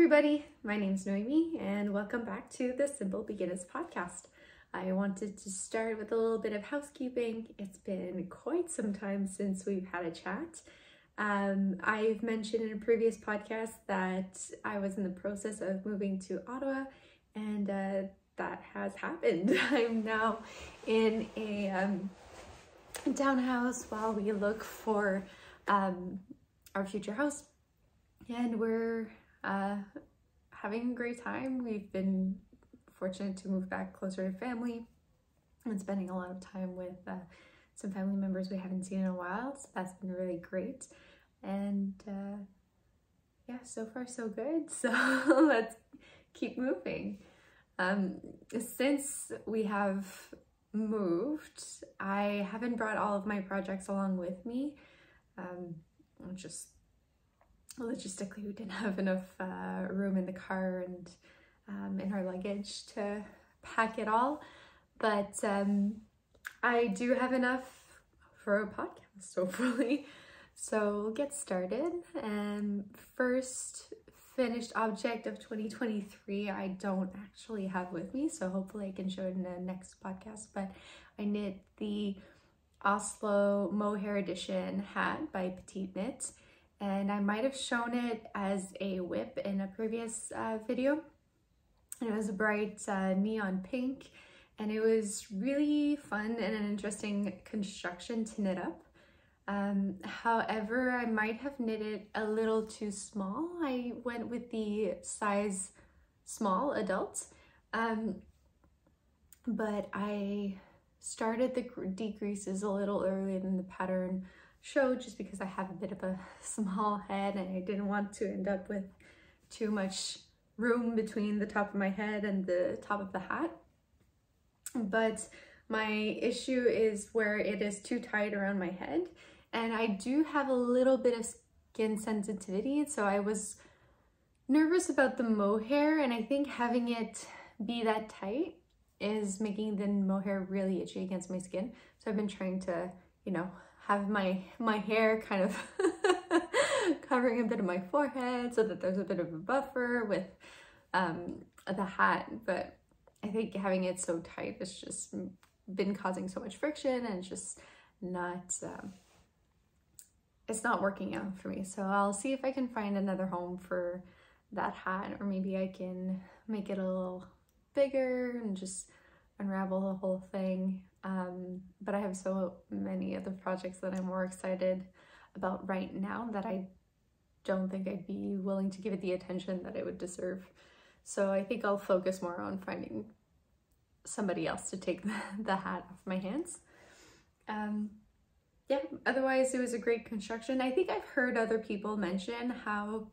everybody, my name is Noémi and welcome back to the Simple Beginners podcast. I wanted to start with a little bit of housekeeping. It's been quite some time since we've had a chat. I've mentioned in a previous podcast that I was in the process of moving to Ottawa, and that has happened. I'm now in a townhouse while we look for our future house, and we're having a great time. We've been fortunate to move back closer to family and spending a lot of time with some family members we haven't seen in a while, so that's been really great. And yeah, so far so good. So let's keep moving. Since we have moved, I haven't brought all of my projects along with me. Just logistically, we didn't have enough room in the car and in our luggage to pack it all, but I do have enough for a podcast, hopefully. So we'll get started. First finished object of 2023 I don't actually have with me, so hopefully I can show it in the next podcast, but I knit the Oslo Mohair Edition hat by Petite Knit, and I might have shown it as a whip in a previous video. And it was a bright neon pink, and it was really fun and an interesting construction to knit up. However, I might have knit it a little too small. I went with the size small adult, but I started the decreases a little earlier than the pattern showed, just because I have a bit of a small head and I didn't want to end up with too much room between the top of my head and the top of the hat. But my issue is where it is too tight around my head, and I do have a little bit of skin sensitivity, so I was nervous about the mohair, and I think having it be that tight is making the mohair really itchy against my skin. So I've been trying to, you know, have my hair kind of covering a bit of my forehead so that there's a bit of a buffer with the hat, but I think having it so tight has just been causing so much friction, and it's just not it's not working out for me. So I'll see if I can find another home for that hat, or maybe I can make it a little bigger and just unravel the whole thing. But I have so many other projects that I'm more excited about right now that I don't think I'd be willing to give it the attention that it would deserve. So I think I'll focus more on finding somebody else to take the hat off my hands. Yeah, otherwise it was a great construction. I think I've heard other people mention how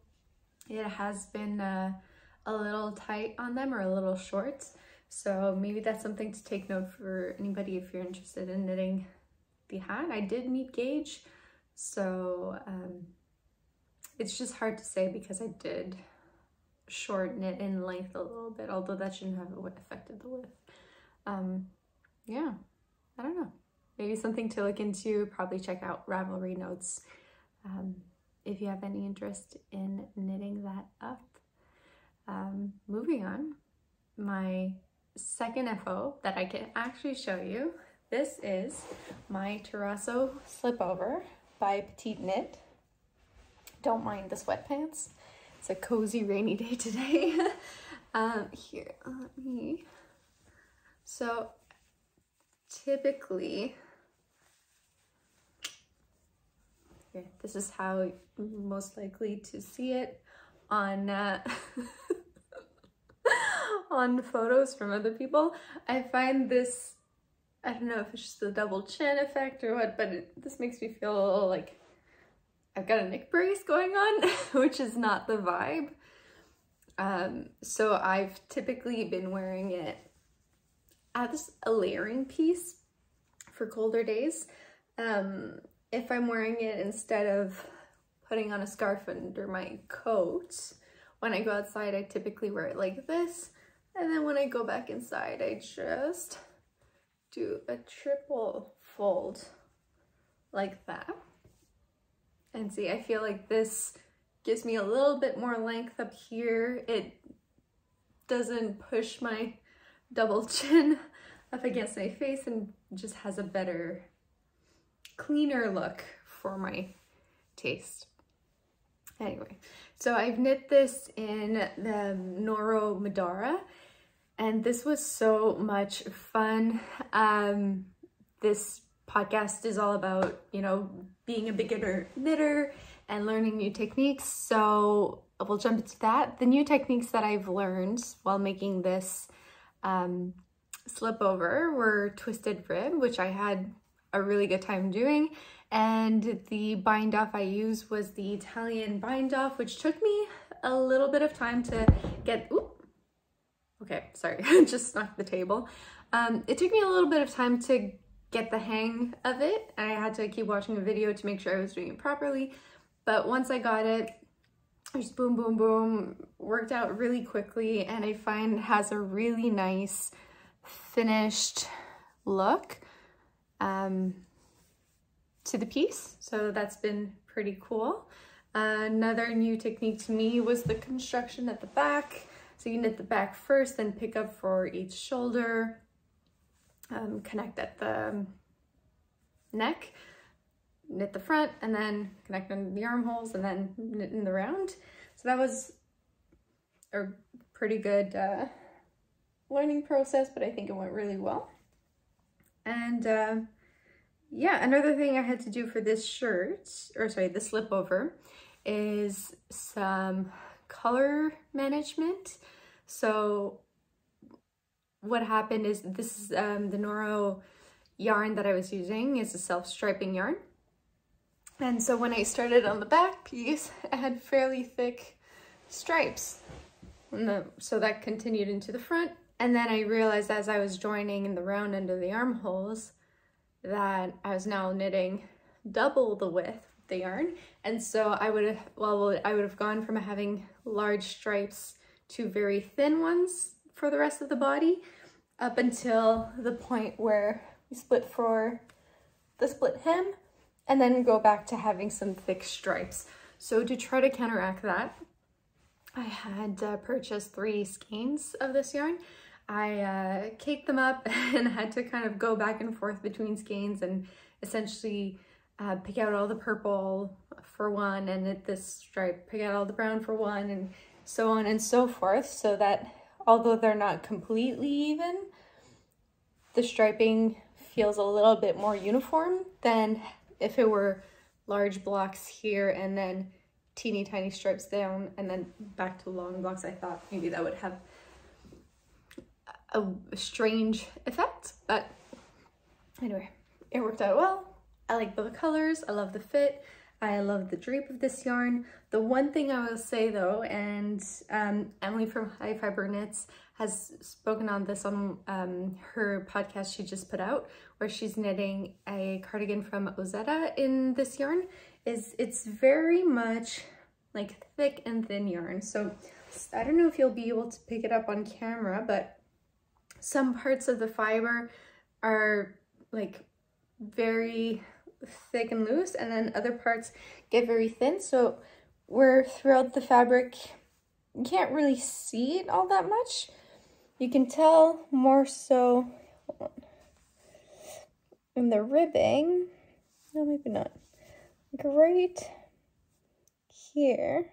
it has been a little tight on them, or a little short. So maybe that's something to take note for anybody if you're interested in knitting the hat. I did meet gauge, so it's just hard to say because I did shorten it in length a little bit, although that shouldn't have affected the width. Yeah, I don't know. Maybe something to look into. Probably check out Ravelry notes if you have any interest in knitting that up. Moving on, my second FO that I can actually show you. This is my Terrazzo Slipover by Petite Knit. Don't mind the sweatpants. It's a cozy rainy day today. Here, let me. So typically, here, this is how you're most likely to see it on on photos from other people. I find this, I don't know if it's just the double chin effect or what, but this makes me feel a little like I've got a neck brace going on, which is not the vibe. So I've typically been wearing it as a layering piece for colder days. If I'm wearing it instead of putting on a scarf under my coat, when I go outside, I typically wear it like this. And then when I go back inside, I just do a triple fold like that. And see, I feel like this gives me a little bit more length up here. It doesn't push my double chin up against my face and just has a better, cleaner look for my taste. Anyway, so I've knit this in the Noro Madara, and this was so much fun. This podcast is all about, you know, being a beginner knitter and learning new techniques. So we'll jump into that. The new techniques that I've learned while making this slipover were twisted rib, which I had a really good time doing. And the bind off I used was the Italian bind off, which took me a little bit of time to get, okay, sorry, just knocked the table. It took me a little bit of time to get the hang of it. I had to keep watching a video to make sure I was doing it properly. But once I got it, just boom, boom, boom, worked out really quickly, and I find it has a really nice finished look to the piece. So that's been pretty cool. Another new technique to me was the construction at the back. So you knit the back first, then pick up for each shoulder, connect at the neck, knit the front, and then connect on the armholes, and then knit in the round. So that was a pretty good learning process, but I think it went really well. And yeah, another thing I had to do for this shirt, or sorry, the slipover, is some color management. So what happened is, this is the Noro yarn that I was using is a self-striping yarn. And so when I started on the back piece, I had fairly thick stripes. So that continued into the front. And then I realized as I was joining in the round end of the armholes that I was now knitting double the width of the yarn. And so I would have, well, I would have gone from having large stripes to very thin ones for the rest of the body, up until the point where we split for the split hem, and then go back to having some thick stripes. So to try to counteract that, I had purchased 3 skeins of this yarn. I caked them up and had to kind of go back and forth between skeins and essentially pick out all the purple for one and knit this stripe, pick out all the brown for one, and so on and so forth, so that although they're not completely even, the striping feels a little bit more uniform than if it were large blocks here and then teeny tiny stripes down and then back to long blocks. I thought maybe that would have a strange effect, but anyway, it worked out well. I like both colors, I love the fit, I love the drape of this yarn. The one thing I will say though, and Emily from High Fiber Knits has spoken on this on her podcast she just put out, where she's knitting a cardigan from Ozetta in this yarn, is it's very much like thick and thin yarn. So I don't know if you'll be able to pick it up on camera, but some parts of the fiber are like very thick and loose, and then other parts get very thin. So where throughout the fabric you can't really see it all that much, you can tell more so in the ribbing. No, maybe not. Like right here,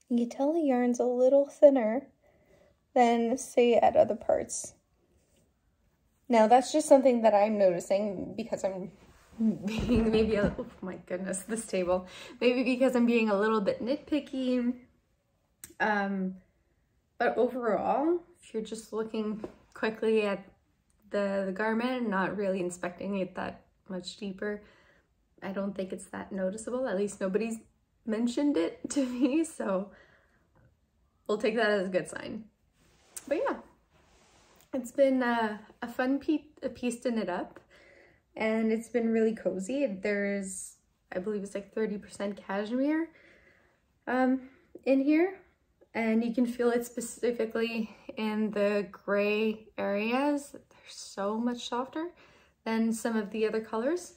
you can tell the yarn's a little thinner than, say, at other parts. Now, that's just something that I'm noticing because I'm being maybe a, oh my goodness, this table. Maybe because I'm being a little bit nitpicky. But overall, if you're just looking quickly at the garment and not really inspecting it that much deeper, I don't think it's that noticeable. At least nobody's mentioned it to me, so we'll take that as a good sign. But yeah, it's been a fun piece to knit up, and it's been really cozy. There's, I believe it's like 30% cashmere in here, and you can feel it specifically in the gray areas. They're so much softer than some of the other colors.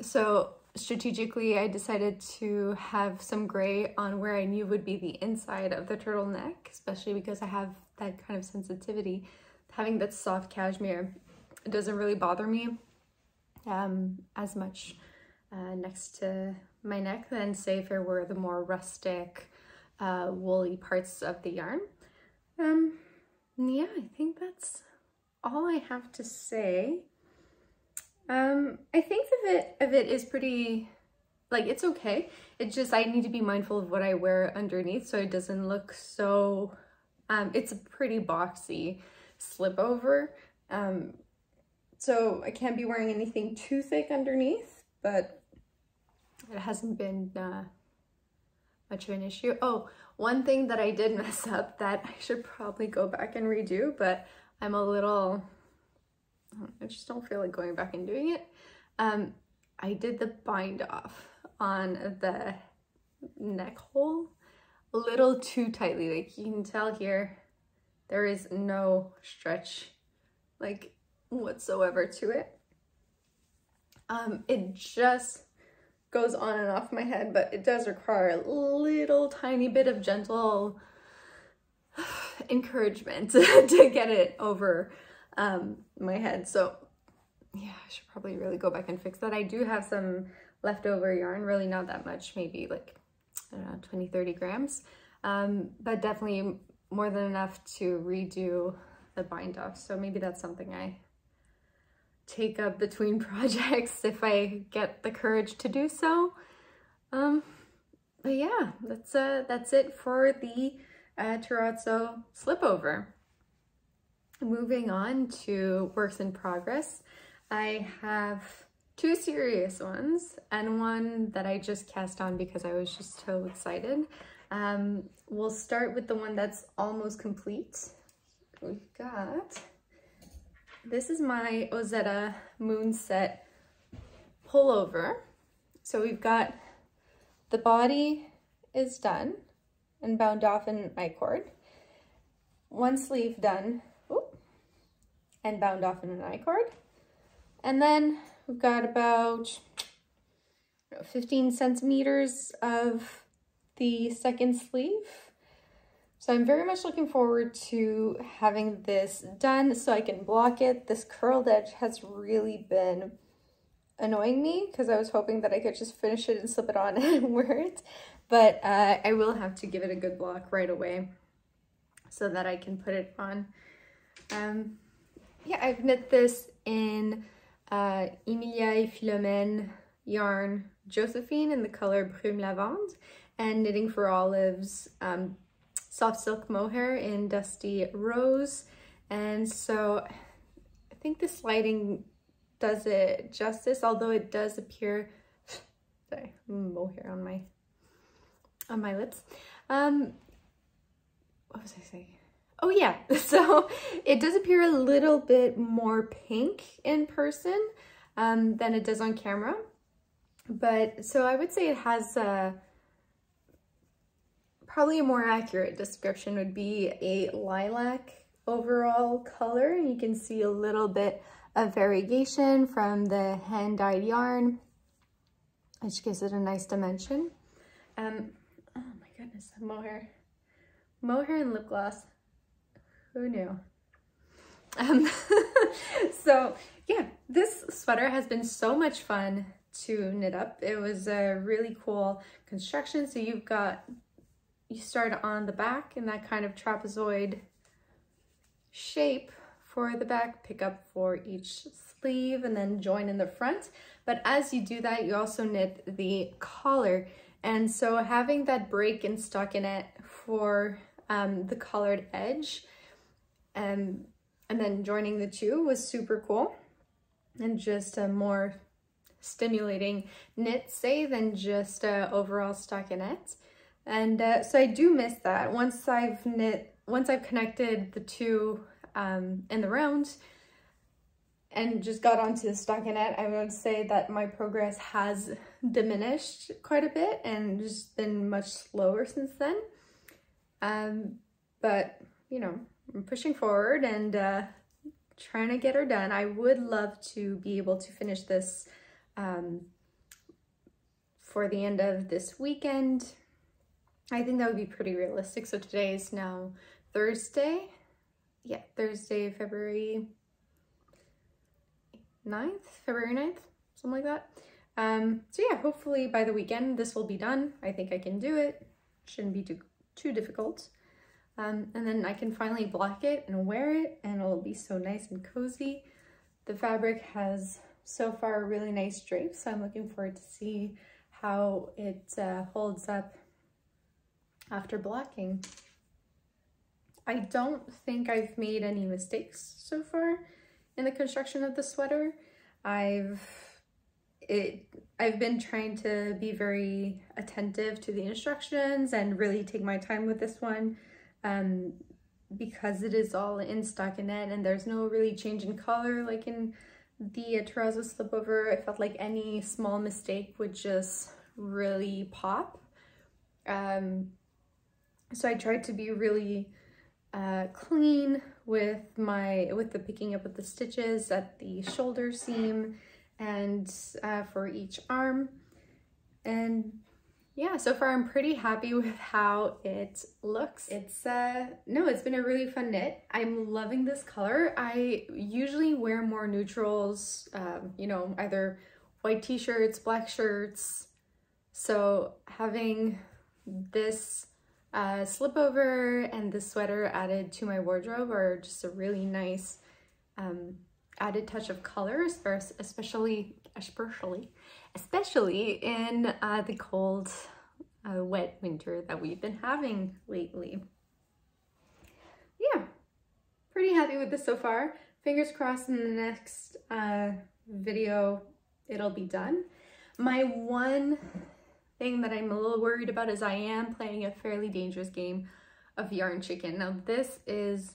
So strategically, I decided to have some gray on where I knew would be the inside of the turtleneck, especially because I have that kind of sensitivity. Having that soft cashmere, it doesn't really bother me as much next to my neck than say if it were the more rustic woolly parts of the yarn. Yeah, I think that's all I have to say. I think the fit of it is pretty, like, it's okay. It's just I need to be mindful of what I wear underneath so it doesn't look so, it's a pretty boxy slip over. So I can't be wearing anything too thick underneath, but it hasn't been much of an issue. Oh, one thing that I did mess up that I should probably go back and redo, but I'm a little, I just don't feel like going back and doing it. I did the bind off on the neck hole a little too tightly. Like you can tell here, there is no stretch like whatsoever to it. It just goes on and off my head, but it does require a little tiny bit of gentle encouragement to get it over my head. So yeah, I should probably really go back and fix that. I do have some leftover yarn, really not that much, maybe like, I don't know, 20, 30 grams, but definitely more than enough to redo the bind off. So maybe that's something I take up between projects if I get the courage to do so. But yeah, that's it for the Terrazzo Slipover. Moving on to works in progress, I have two serious ones and one that I just cast on because I was just so excited. We'll start with the one that's almost complete. We've got, this is my Ozetta Moonset pullover. So we've got the body is done and bound off in I-cord. One sleeve done, and bound off in an I-cord. And then we've got about 15 centimeters of the second sleeve. So I'm very much looking forward to having this done so I can block it. This curled edge has really been annoying me because I was hoping that I could just finish it and slip it on and wear it. But I will have to give it a good block right away so that I can put it on. Yeah, I've knit this in Emilia et Philomene yarn Josephine in the color Brume Lavande, and Knitting for Olives soft silk mohair in Dusty Rose. And so I think this lighting does it justice, although it does appear, sorry, mohair on my lips. What was I saying? Oh yeah, so it does appear a little bit more pink in person than it does on camera. But so I would say it has probably a more accurate description would be a lilac overall color. And you can see a little bit of variegation from the hand-dyed yarn, which gives it a nice dimension. Oh my goodness, mohair and lip gloss. Who knew? So yeah, this sweater has been so much fun to knit up. It was a really cool construction. So you start on the back in that kind of trapezoid shape for the back, pick up for each sleeve, and then join in the front. But as you do that, you also knit the collar. And so having that break in stockinette for the collared edge, and then joining the two was super cool, and just a more stimulating knit, say, than just overall stockinette. And so I do miss that. Once I've connected the two in the round and just got onto the stockinette, I would say that my progress has diminished quite a bit and just been much slower since then. But you know, I'm pushing forward and trying to get her done. I would love to be able to finish this before the end of this weekend. I think that would be pretty realistic. So today is now Thursday. Yeah, Thursday, February 9th, something like that. So yeah, hopefully by the weekend this will be done. I think I can do it. Shouldn't be too difficult. And then I can finally block it and wear it, and it'll be so nice and cozy. The fabric has so far a really nice drape, so I'm looking forward to see how it holds up after blocking. I don't think I've made any mistakes so far in the construction of the sweater. I've been trying to be very attentive to the instructions and really take my time with this one, because it is all in stockinette and there's no really change in color like in the Terrazzo Slipover. I felt like any small mistake would just really pop. So I tried to be really clean with the picking up of the stitches at the shoulder seam and for each arm. And yeah, so far I'm pretty happy with how it looks. It's been a really fun knit. I'm loving this color. I usually wear more neutrals, you know, either white t-shirts, black shirts. So having this slipover and this sweater added to my wardrobe are just a really nice added touch of colors, especially in the cold, wet winter that we've been having lately. Yeah, pretty happy with this so far. Fingers crossed in the next video it'll be done. My one thing that I'm a little worried about is I am playing a fairly dangerous game of yarn chicken. Now this is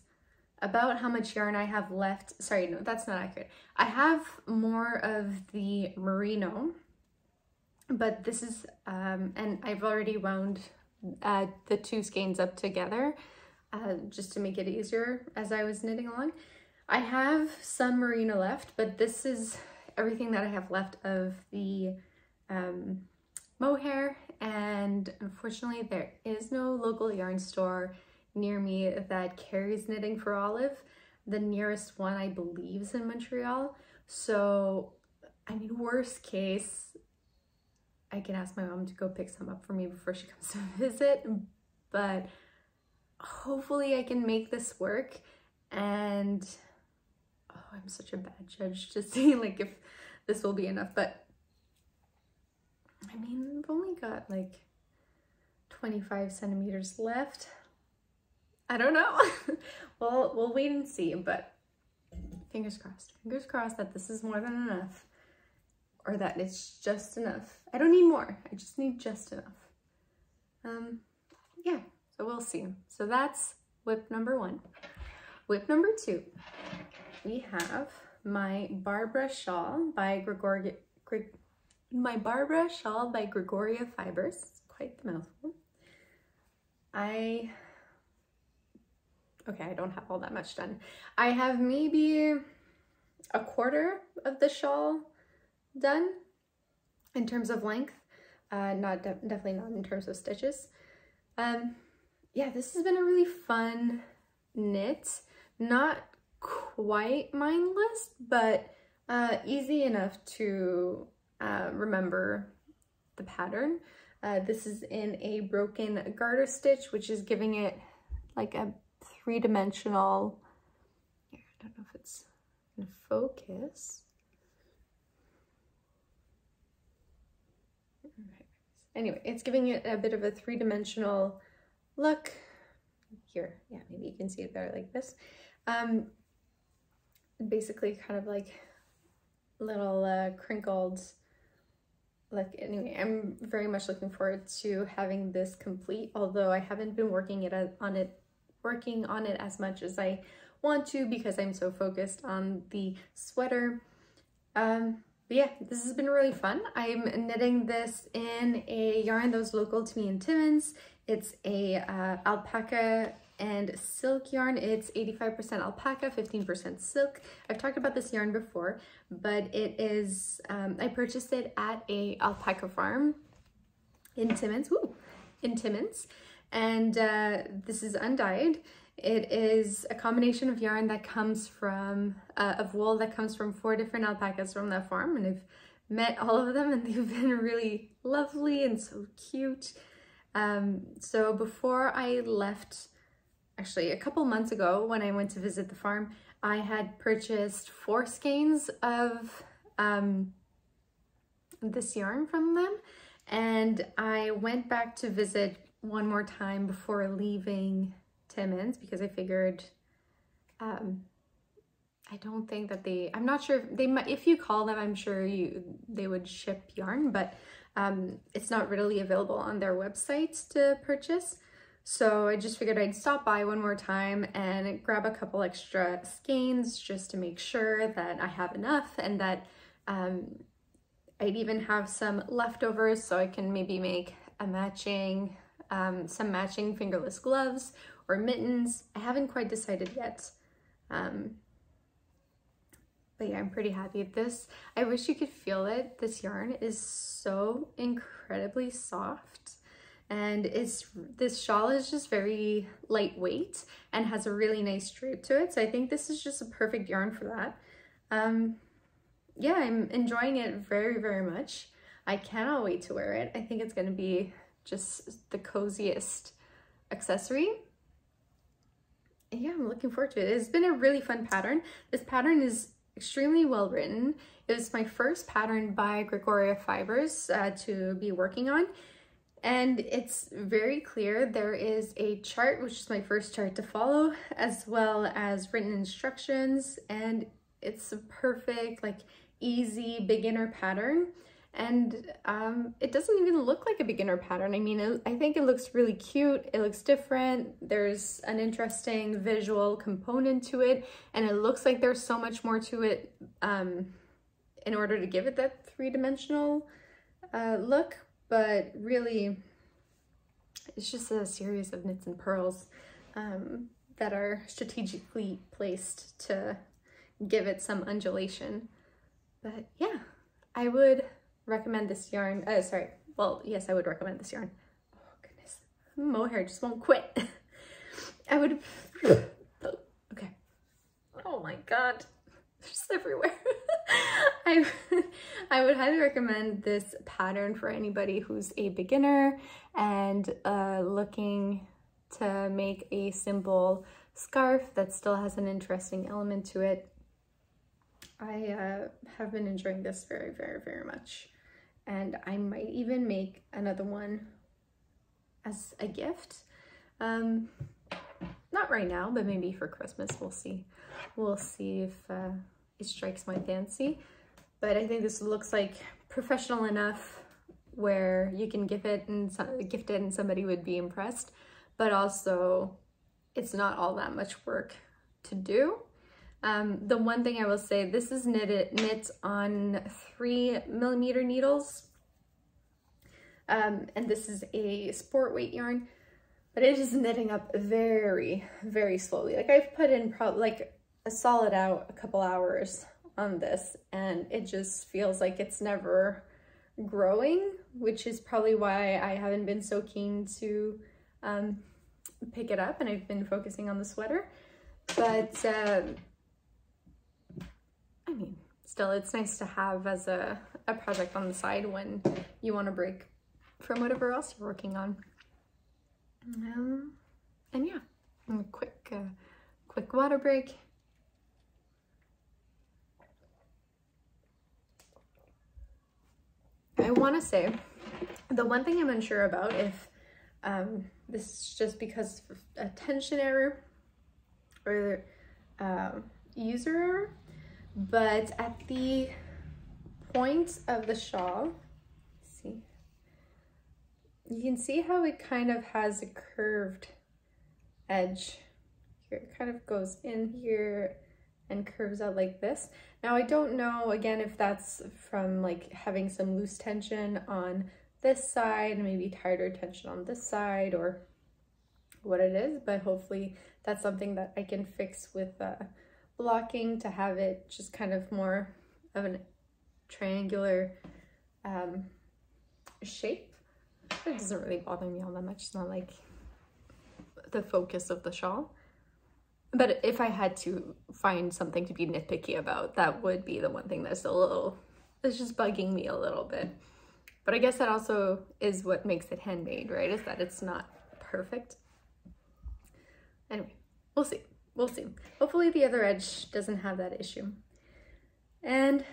about how much yarn I have left. Sorry, no, that's not accurate. I have more of the merino, but this is, and I've already wound the two skeins up together just to make it easier as I was knitting along. I have some merino left, but this is everything that I have left of the mohair, and unfortunately there is no local yarn store near me that carries knitting for olive. The nearest one I believe is in Montreal. So I mean, worst case, I can ask my mom to go pick some up for me before she comes to visit, but hopefully I can make this work. And oh, I'm such a bad judge to see like if this will be enough, but I mean, I've only got like 25 centimeters left. I don't know. Well, we'll wait and see, but fingers crossed that this is more than enough, or that it's just enough. I don't need more, I just need just enough. Yeah, so we'll see. So that's whip number 1. Whip number 2, we have my Barbara Shawl by Gregoria Fibers. It's quite the mouthful. I don't have all that much done. I have maybe a quarter of the shawl done in terms of length, definitely not in terms of stitches. Yeah, this has been a really fun knit. Not quite mindless, but easy enough to remember the pattern. This is in a broken garter stitch, which is giving it like a three-dimensional, I don't know if it's in focus. Anyway, it's giving it a bit of a three-dimensional look. Here, yeah, maybe you can see it better like this. Basically kind of like little crinkled look. Anyway, I'm very much looking forward to having this complete, although I haven't been working on it as much as I want to because I'm so focused on the sweater. But yeah, this has been really fun. I'm knitting this in a yarn that was local to me in Timmins. It's a alpaca and silk yarn. It's 85% alpaca, 15% silk. I've talked about this yarn before, but it is, I purchased it at a alpaca farm Timmins, and this is undyed. It is a combination of yarn that comes from, of wool that comes from 4 different alpacas from that farm, and I've met all of them and they've been really lovely and so cute. So before I left, actually a couple months ago when I went to visit the farm, I had purchased 4 skeins of this yarn from them, and I went back to visit one more time before leaving Timmins because I figured I don't think that I'm not sure if they might, if you call them, I'm sure they would ship yarn, but it's not readily available on their website to purchase. So I just figured I'd stop by one more time and grab a couple extra skeins just to make sure that I have enough, and that I'd even have some leftovers so I can maybe make a matching, some matching fingerless gloves or mittens. I haven't quite decided yet. But yeah, I'm pretty happy with this. I wish you could feel it. This yarn is so incredibly soft, and this shawl is just very lightweight and has a really nice drape to it. So I think this is just a perfect yarn for that. Yeah, I'm enjoying it very, very much. I cannot wait to wear it. I think it's gonna be just the coziest accessory. Yeah, I'm looking forward to it. It's been a really fun pattern. This pattern is extremely well written. It was my first pattern by Gregoria Fibers to be working on, and it's very clear. There is a chart, which is my first chart to follow, as well as written instructions, and it's a perfect, like, easy beginner pattern. And it doesn't even look like a beginner pattern. I mean, I think it looks really cute. It looks different. There's an interesting visual component to it, and it looks like there's so much more to it in order to give it that 3-dimensional look. But really, it's just a series of knits and purls that are strategically placed to give it some undulation. But yeah, I would recommend this yarn. Well, yes, I would recommend this yarn. Oh goodness, mohair just won't quit. I would, okay. Oh my God, they're just everywhere. I would highly recommend this pattern for anybody who's a beginner and looking to make a simple scarf that still has an interesting element to it. I have been enjoying this very, very, very much. And I might even make another one as a gift. Not right now, but maybe for Christmas, we'll see. We'll see if it strikes my fancy. But I think this looks like professional enough where you can gift it and somebody would be impressed. But also, it's not all that much work to do. The one thing I will say, this is knit on 3mm needles, and this is a sport weight yarn, but it is knitting up very, very slowly. Like, I've put in probably like a solid a couple hours on this, and it just feels like it's never growing, which is probably why I haven't been so keen to pick it up, and I've been focusing on the sweater. But I mean, still, it's nice to have as a project on the side when you want to break from whatever else you're working on. And yeah, a quick water break. I want to say, the one thing I'm unsure about, if this is just because of a tension error or user error, but at the point of the shawl, see, you can see how it kind of has a curved edge here. It kind of goes in here and curves out like this. Now, I don't know, again, if that's from like having some loose tension on this side and maybe tighter tension on this side, or what it is, but hopefully that's something that I can fix with blocking to have it just kind of more of a triangular shape. It doesn't really bother me all that much. It's not like the focus of the shawl. But if I had to find something to be nitpicky about, that would be the one thing that's it's just bugging me a little bit. But I guess that also is what makes it handmade, right? Is that it's not perfect. Anyway, we'll see. We'll see. Hopefully the other edge doesn't have that issue. And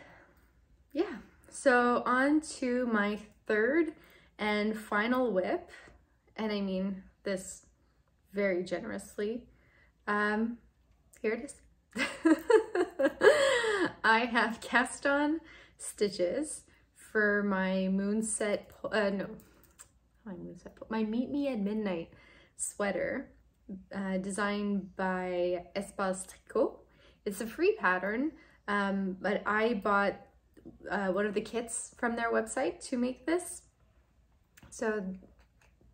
yeah, so on to my third and final whip. And I mean this very generously. Here it is. I have cast on stitches for my Moonset, my Meet Me at Midnight sweater, designed by Espace Tricot. It's a free pattern, but I bought one of the kits from their website to make this. So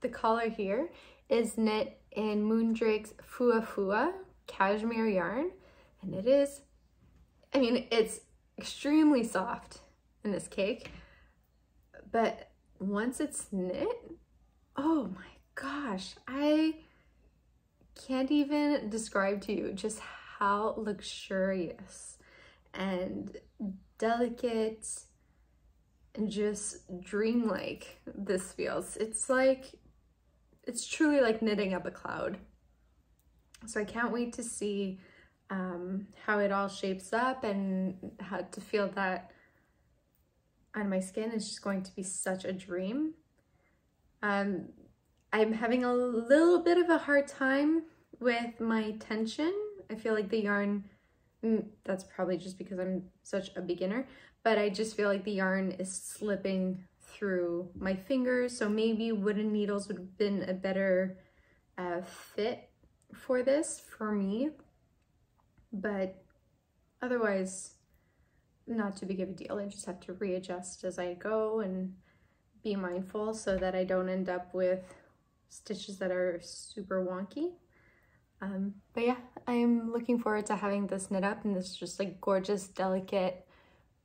the collar here is knit in Moondrake's Fua Fua cashmere yarn, and it is, I mean, it's extremely soft in this cake, but once it's knit, oh my gosh, I can't even describe to you just how luxurious and delicate and just dreamlike this feels. It's like, it's truly like knitting up a cloud. So I can't wait to see how it all shapes up and how to feel that on my skin. Is just going to be such a dream. I'm having a little bit of a hard time with my tension. I feel like the yarn, that's probably just because I'm such a beginner, but I just feel like the yarn is slipping through my fingers. So maybe wooden needles would have been a better fit for this for me, but otherwise not too big of a deal. I just have to readjust as I go and be mindful so that I don't end up with stitches that are super wonky. But yeah, I'm looking forward to having this knit up in this just like gorgeous, delicate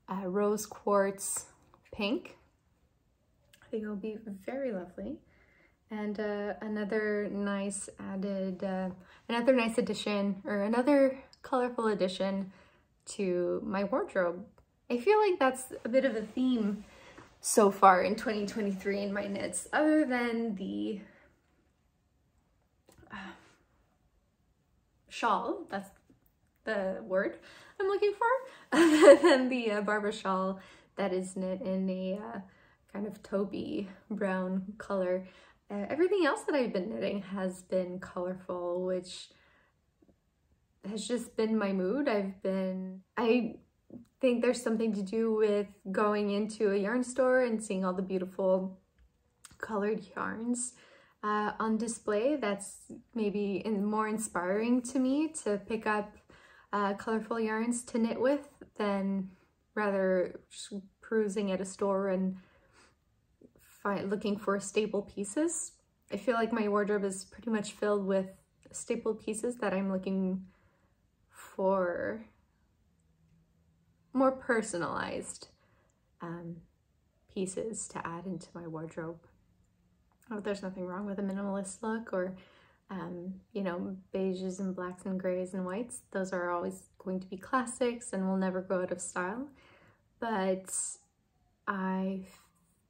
rose quartz pink. I think it'll be very lovely. And another nice addition, or another colorful addition to my wardrobe. I feel like that's a bit of a theme so far in 2023 in my knits, other than the shawl, that's the word I'm looking for, other than the Barber shawl that is knit in a kind of taupey brown color. Everything else that I've been knitting has been colorful, which has just been my mood. I think there's something to do with going into a yarn store and seeing all the beautiful colored yarns on display. That's maybe more inspiring to me to pick up colorful yarns to knit with than rather just perusing at a store and looking for staple pieces. I feel like my wardrobe is pretty much filled with staple pieces that I'm looking for more personalized pieces to add into my wardrobe. Oh, there's nothing wrong with a minimalist look, or you know, beiges and blacks and grays and whites. Those are always going to be classics and will never go out of style. But I've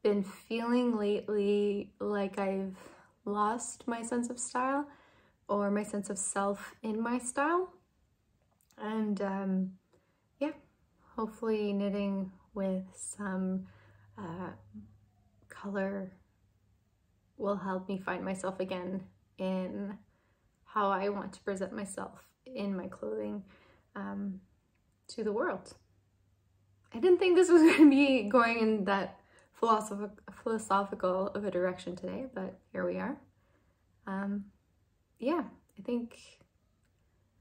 been feeling lately like I've lost my sense of style, or my sense of self in my style. And yeah, hopefully knitting with some color will help me find myself again in how I want to present myself in my clothing to the world. I didn't think this was going to be going in that philosophical of a direction today, but here we are. Yeah, I think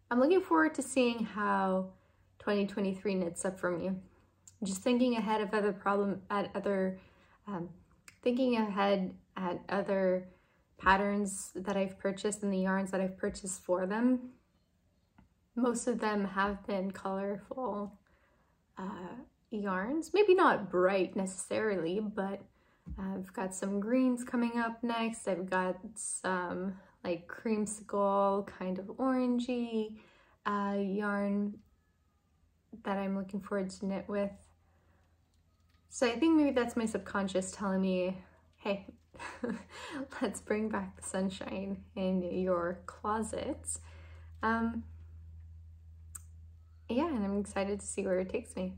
I'm looking forward to seeing how 2023 knits up for me. Just thinking ahead of thinking ahead at other patterns that I've purchased and the yarns that I've purchased for them. Most of them have been colorful yarns, maybe not bright necessarily, but I've got some greens coming up next. I've got some like creamsicle kind of orangey yarn that I'm looking forward to knit with. So I think maybe that's my subconscious telling me, hey, let's bring back the sunshine in your closets. Yeah, and I'm excited to see where it takes me.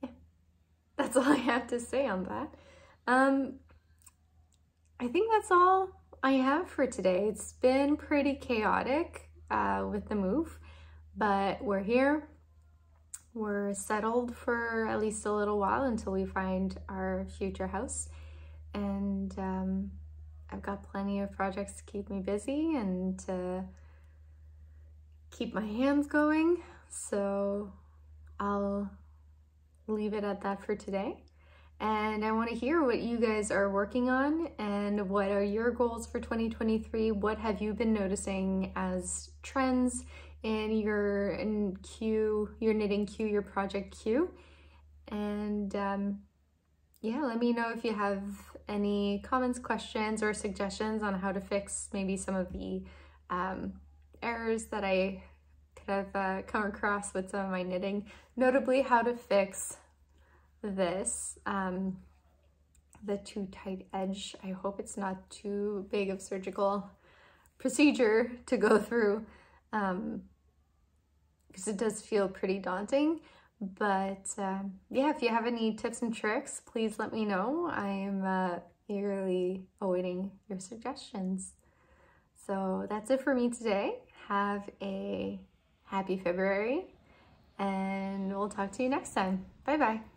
Yeah, that's all I have to say on that. I think that's all I have for today. It's been pretty chaotic with the move, but we're here. We're settled for at least a little while until we find our future house. And I've got plenty of projects to keep me busy and to keep my hands going. So I'll leave it at that for today. And I want to hear what you guys are working on and what are your goals for 2023. What have you been noticing as trends in your knitting queue, your project queue? And yeah, let me know if you have any comments, questions, or suggestions on how to fix maybe some of the errors that I could have come across with some of my knitting. Notably, how to fix this, the too tight edge. I hope it's not too big of surgical procedure to go through, because it does feel pretty daunting. But yeah, if you have any tips and tricks, please let me know. I am eagerly awaiting your suggestions. So that's it for me today. Have a happy February, and we'll talk to you next time. Bye bye.